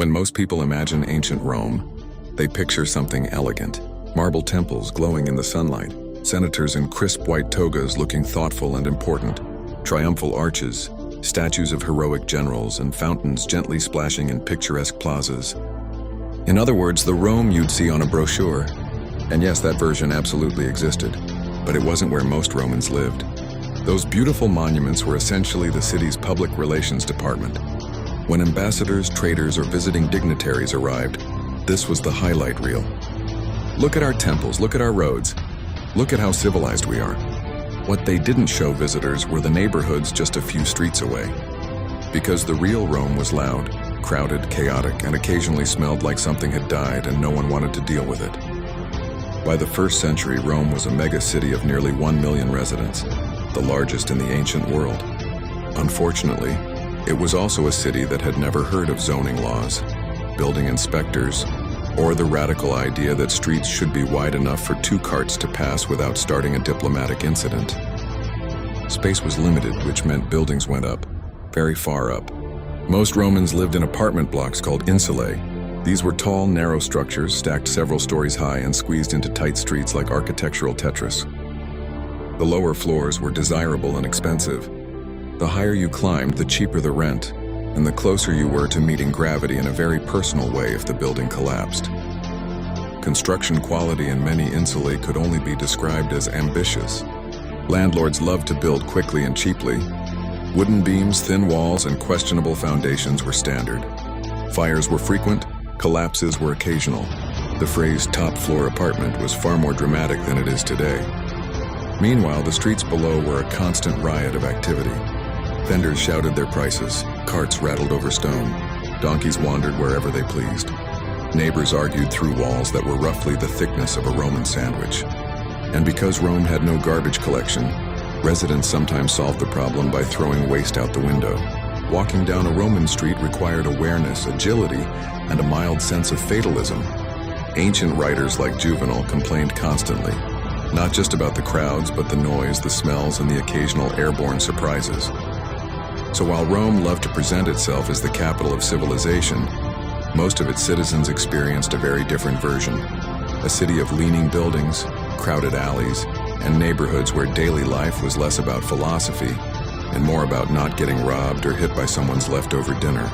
When most people imagine ancient Rome, they picture something elegant. Marble temples glowing in the sunlight, senators in crisp white togas looking thoughtful and important, triumphal arches, statues of heroic generals, and fountains gently splashing in picturesque plazas. In other words, the Rome you'd see on a brochure. And yes, that version absolutely existed, but it wasn't where most Romans lived. Those beautiful monuments were essentially the city's public relations department. When ambassadors, traders, or visiting dignitaries arrived, this was the highlight reel. Look at our temples, look at our roads, look at how civilized we are. What they didn't show visitors were the neighborhoods just a few streets away. Because the real Rome was loud, crowded, chaotic, and occasionally smelled like something had died and no one wanted to deal with it. By the 1st century, Rome was a megacity of nearly 1 million residents, the largest in the ancient world. Unfortunately, it was also a city that had never heard of zoning laws, building inspectors, or the radical idea that streets should be wide enough for 2 carts to pass without starting a diplomatic incident. Space was limited, which meant buildings went up, very far up. Most Romans lived in apartment blocks called insulae. These were tall, narrow structures stacked several stories high and squeezed into tight streets like architectural Tetris. The lower floors were desirable and expensive. The higher you climbed, the cheaper the rent, and the closer you were to meeting gravity in a very personal way if the building collapsed. Construction quality in many insulae could only be described as ambitious. Landlords loved to build quickly and cheaply. Wooden beams, thin walls, and questionable foundations were standard. Fires were frequent, collapses were occasional. The phrase top-floor apartment was far more dramatic than it is today. Meanwhile, the streets below were a constant riot of activity. Vendors shouted their prices, carts rattled over stone, donkeys wandered wherever they pleased. Neighbors argued through walls that were roughly the thickness of a Roman sandwich. And because Rome had no garbage collection, residents sometimes solved the problem by throwing waste out the window. Walking down a Roman street required awareness, agility, and a mild sense of fatalism. Ancient writers like Juvenal complained constantly, not just about the crowds, but the noise, the smells, and the occasional airborne surprises. So while Rome loved to present itself as the capital of civilization, most of its citizens experienced a very different version. A city of leaning buildings, crowded alleys, and neighborhoods where daily life was less about philosophy and more about not getting robbed or hit by someone's leftover dinner.